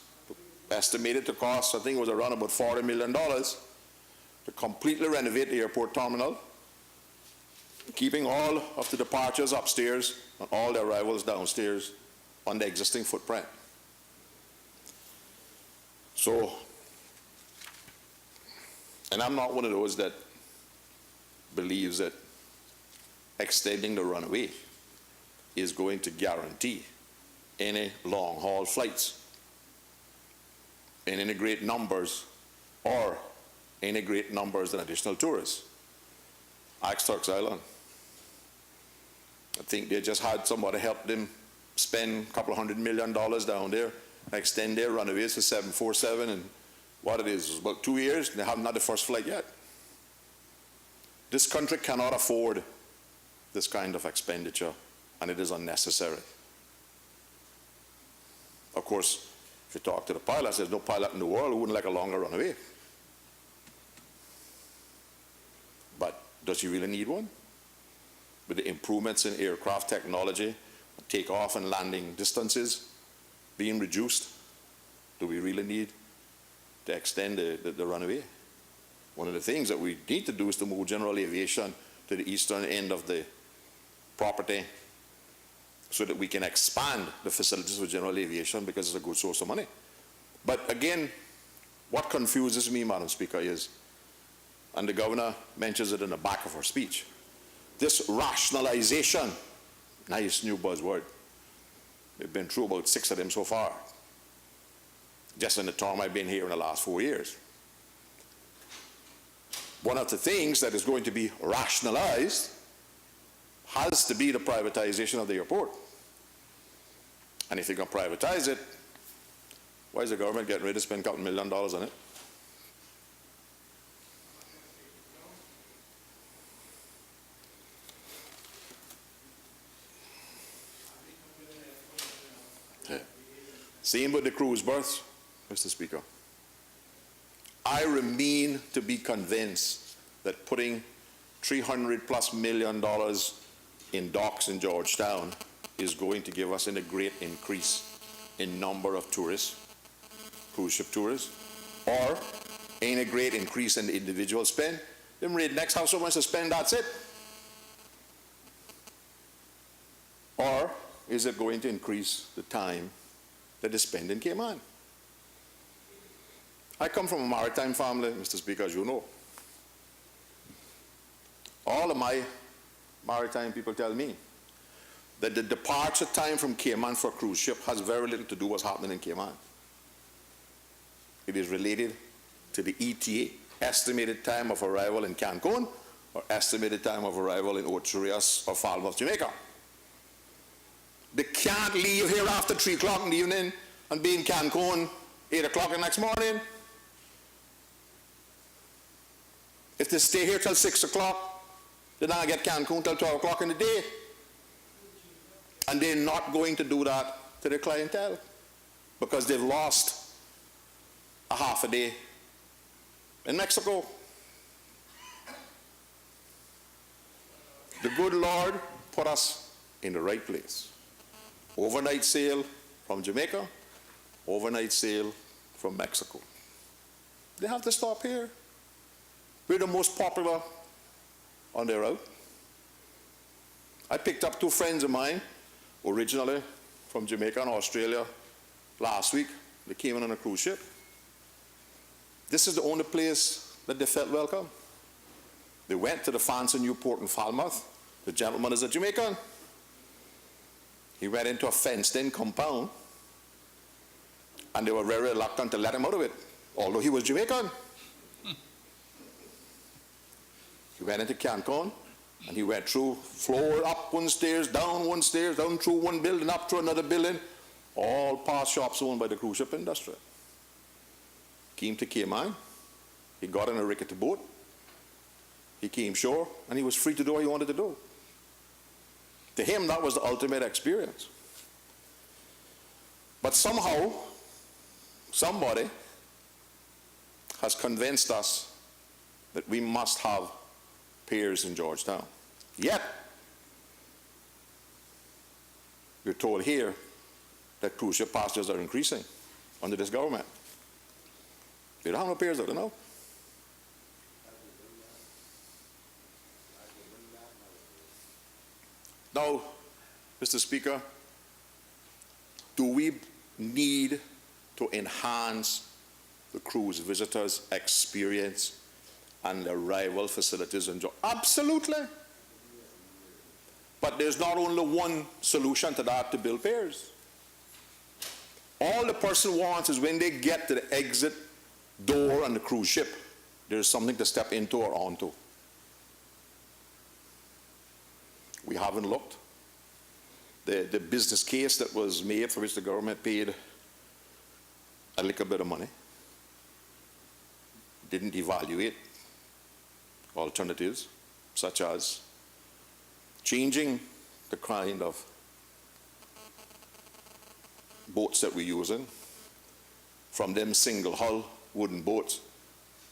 S3: estimated to cost, I think it was around about $40 million, to completely renovate the airport terminal, keeping all of the departures upstairs and all the arrivals downstairs on the existing footprint. So, and I'm not one of those that believes that extending the runway is going to guarantee any long-haul flights in any great numbers or any great numbers in additional tourists. Ask Turks Island. I think they just had somebody help them spend a couple of $100 million down there, extend their runways to 747, and what it is about 2 years, and they haven't had the first flight yet. This country cannot afford this kind of expenditure, and it is unnecessary. Of course, if you talk to the pilots, there's no pilot in the world who wouldn't like a longer runway. But does he really need one? With the improvements in aircraft technology, takeoff and landing distances being reduced, do we really need to extend the runway? One of the things that we need to do is to move general aviation to the eastern end of the property so that we can expand the facilities for general aviation, because it's a good source of money. But again, what confuses me, Madam Speaker, is, and the governor mentions it in the back of her speech, this rationalization, nice new buzzword. We've been through about 6 of them so far, just in the term I've been here in the last 4 years. One of the things that is going to be rationalized has to be the privatization of the airport. And if you're going to privatize it, why is the government getting ready to spend a couple $1 million on it? Same with the cruise berths, Mr. Speaker. I remain to be convinced that putting $300+ million in docks in Georgetown is going to give us a great increase in number of tourists, cruise ship tourists, or ain't a great increase in the individual spend. Them rednecks have so much to spend, that's it. Or is it going to increase the time that they spend in Cayman? I come from a maritime family, Mr. Speaker, as you know. All of my maritime people tell me that the departure time from Cayman for a cruise ship has very little to do with what's happening in Cayman. It is related to the ETA, estimated time of arrival in Cancun, or estimated time of arrival in Ocho-Rios or Falmouth, Jamaica. They can't leave here after 3 o'clock in the evening and be in Cancun 8 o'clock the next morning. If they stay here till 6 o'clock, they're not going to get Cancun till 12 o'clock in the day. And they're not going to do that to their clientele because they've lost a half a day in Mexico. The good Lord put us in the right place. Overnight sail from Jamaica, overnight sail from Mexico. They have to stop here. We're the most popular on their route. I picked up 2 friends of mine, originally from Jamaica and Australia, last week. They came in on a cruise ship. This is the only place that they felt welcome. They went to the fancy new port in Falmouth. The gentleman is a Jamaican. He went into a fenced-in compound, and they were very reluctant to let him out of it, although he was Jamaican. He went into Cancun, and he went through floor, up 1 stairs, down 1 stairs, down through 1 building, up through another building, all past shops owned by the cruise ship industry. Came to Cayman. He got in a rickety boat, He came shore, and he was free to do what he wanted to do. To him, that was the ultimate experience. But somehow, somebody has convinced us that we must have piers in Georgetown. Yet, we're told here that cruise ship passengers are increasing under this government. We don't have no piers, though, no. Now, Mr. Speaker, do we need to enhance the cruise visitors' experience and the arrival facilities in Georgetown? Absolutely. But there's not only one solution to that, to build piers. All the person wants is when they get to the exit door on the cruise ship, there's something to step into or onto. We haven't looked. The business case that was made, for which the government paid a little bit of money, didn't evaluate alternatives such as changing the kind of boats that we're using from them single hull wooden boats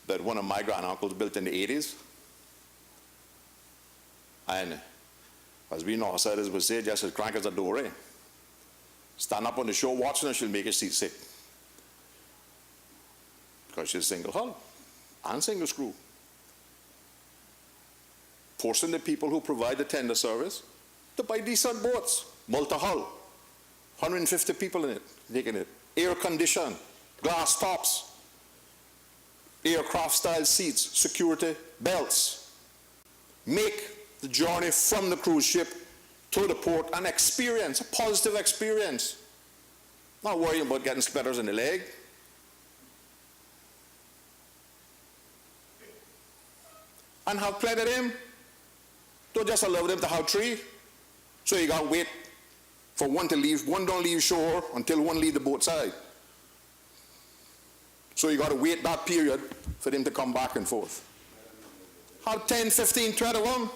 S3: that one of my granduncles built in the 80s. And as we know, outsiders would say, just as crank as a dory. Stand up on the shore watching her, she'll make your seat sick. Because she's single hull and single screw. Forcing the people who provide the tender service to buy decent boats, multi-hull, 150 people in it, taking it, air conditioned, glass tops, aircraft style seats, security belts. Make the journey from the cruise ship to the port an experience, a positive experience. Not worrying about getting splatters in the leg. And have plenty of them. Don't just allow them to have three. So you got to wait for one to leave. One don't leave shore until one leave the boat side. So you got to wait that period for them to come back and forth. Have 10, 15, 20 of them.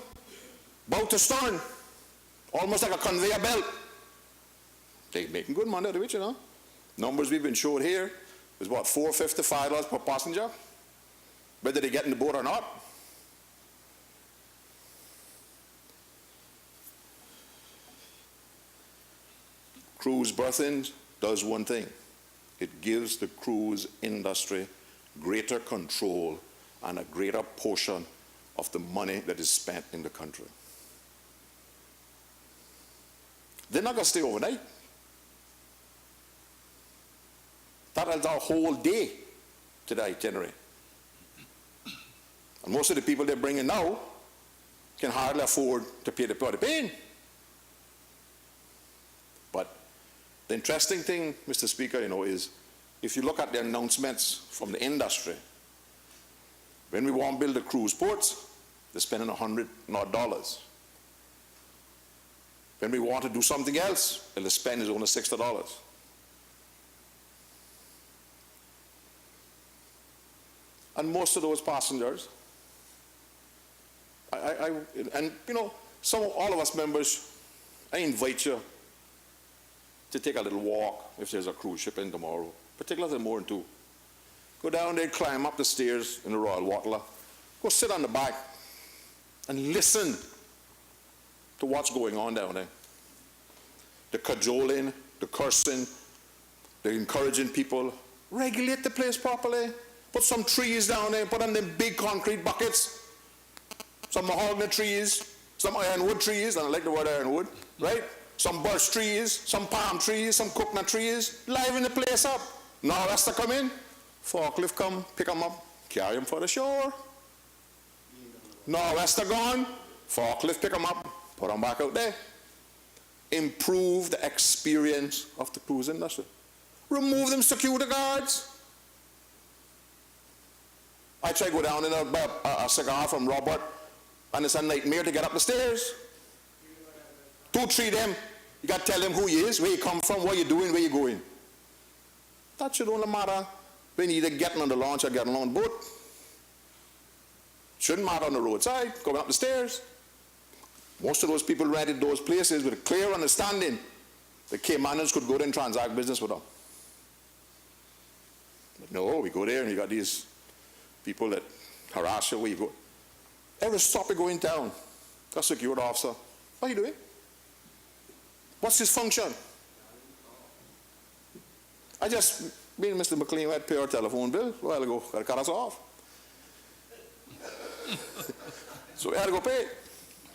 S3: Bow to stern. Almost like a conveyor belt. They're making good money out of it, you know. Numbers we've been showed here is what, $4.50, $5 per passenger? Whether they get in the boat or not. Cruise berthing does one thing. It gives the cruise industry greater control and a greater portion of the money that is spent in the country. They're not going to stay overnight. That adds a whole day to the itinerary. And most of the people they're bringing now can hardly afford to pay the paying. But the interesting thing, Mr. Speaker, you know, is if you look at the announcements from the industry, when we want to build the cruise ports, they're spending $100 odd. When we want to do something else, the spend is only $60. And most of those passengers, and you know, all of us members, I invite you to take a little walk if there's a cruise ship in tomorrow, particularly more than two. Go down there, climb up the stairs in the Royal Waterloo, go sit on the back and listen to what's going on down there. The cajoling, the cursing, the encouraging people. Regulate the place properly. Put some trees down there, put them in big concrete buckets. Some mahogany trees, some ironwood trees, and I like the word ironwood, right? Some birch trees, some palm trees, some coconut trees. Liven the place up. Now that's to come in. Forklift come, pick them up, carry them for the shore. Nor'wester gone, forklift pick them up, put them back out there. Improve the experience of the cruise industry. Remove them security guards. I try to go down and buy a cigar from Robert, and it's a nightmare to get up the stairs. 2, 3 of them, you got to tell them who he is, where you come from, what you're doing, where you're going. That should only matter when you're either getting on the launch or getting on the boat. Shouldn't matter on the roadside, going up the stairs. Most of those people rented those places with a clear understanding that Caymanians could go there and transact business with them. But no, we go there and you got these people that harass you where you go. Every stop you go in town, got a security officer. What are you doing? What's his function? Me and Mr. McLean had to pay our telephone bill a while ago. Got to cut us off. So we had to go pay.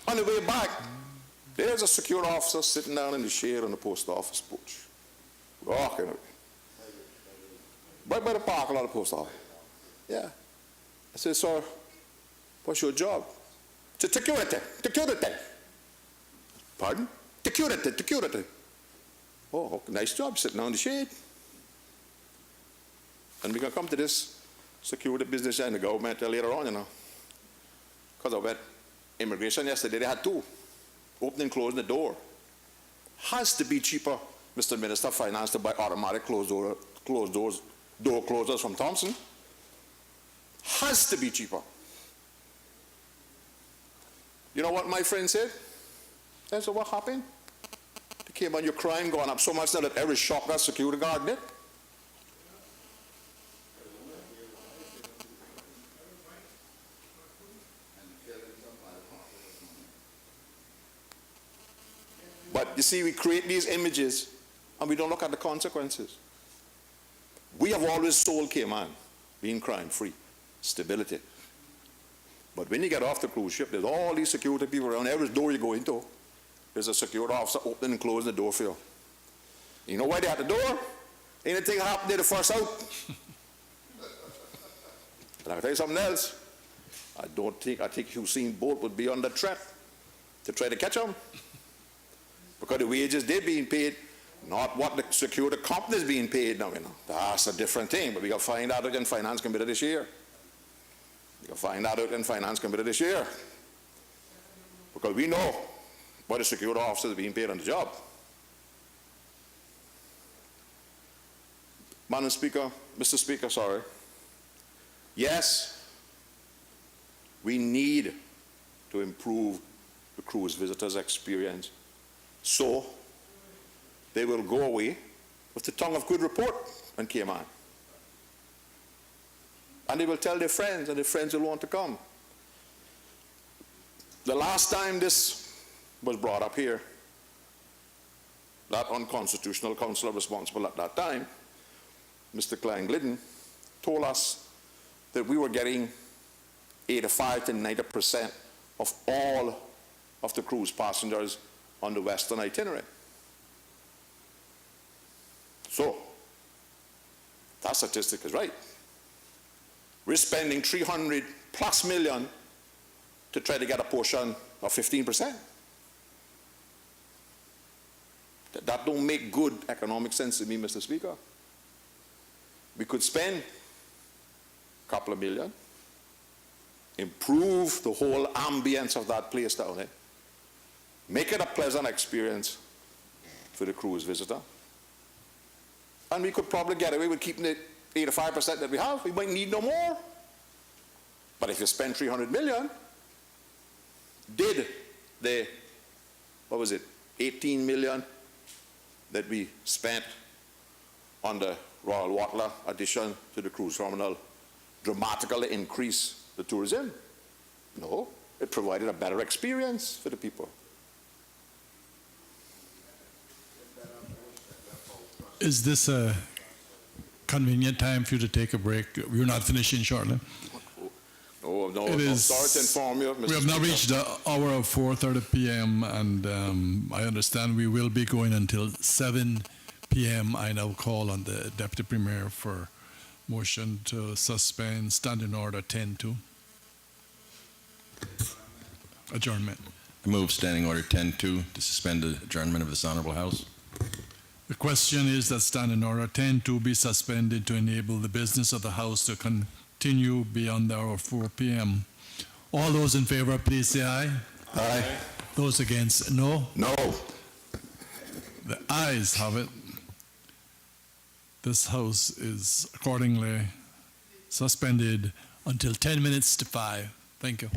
S3: On the way back, there's a security officer sitting down in the shade on the post office porch. Walking away. Right by the parking lot of the post office. Yeah. I said, sir, what's your job? He said, security. Pardon? Security. Oh, nice job, sitting down in the shade. And we're going to come to this security business in the government later on, you know. Because of that immigration yesterday, they had two. Opening and closing the door. Has to be cheaper, Mr. Minister of Finance, to buy automatic door closers from Thompson. Has to be cheaper. You know what my friend said? I said, what happened? They came on your crime going up so much now that every shop got security guard in it. But you see, we create these images and we don't look at the consequences. We have always sold Cayman being crime-free, stability. But when you get off the cruise ship, there's all these security people around. Every door you go into, there's a security officer opening and closing the door for you. You know why they're at the door? Anything happened, they're the first out. And I'll tell you something else. I think Usain Bolt would be under threat to try to catch him. Because the wages they're being paid, not what the security company is being paid now, you know. That's a different thing, but we got to find out in Finance Committee this year. Because we know what the security officers are being paid on the job. Mr. Speaker, sorry. Yes, we need to improve the cruise visitors' experience. So they will go away with the tongue of good report on Cayman. And they will tell their friends, and their friends will want to come. The last time this was brought up here, that unconstitutional councillor responsible at that time, Mr. Klein Glidden, told us that we were getting 85 to 90% of all of the cruise passengers on the western itinerary. So, that statistic is right. We're spending 300 plus million to try to get a portion of 15%. That don't make good economic sense to me, Mr. Speaker. We could spend a couple of million, improve the whole ambience of that place down there, make it a pleasant experience for the cruise visitor. And we could probably get away with keeping the 85% that we have. We might need no more. But if you spend 300 million, did the, 18 million that we spent on the Royal Watler addition to the cruise terminal dramatically increase the tourism? No, it provided a better experience for the people.
S2: Is this a convenient time for you to take a break? We're not finishing shortly.
S3: Oh, no,
S2: It is,
S3: sorry to inform you, Mr.
S2: we have now
S3: Speaker.
S2: reached the hour of 4:30 p.m. and I understand we will be going until 7 p.m. I now call on the Deputy Premier for motion to suspend Standing Order 10-2. Adjournment.
S4: I move Standing Order 10-2 to suspend the adjournment of this Honorable House.
S2: The question is that Standing Order 10-2 be suspended to enable the business of the House to continue beyond the hour of 4 p.m. All those in favor, please say aye.
S3: Aye.
S2: Those against, no.
S3: No.
S2: The ayes have it. This House is accordingly suspended until 10 minutes to 5. Thank you.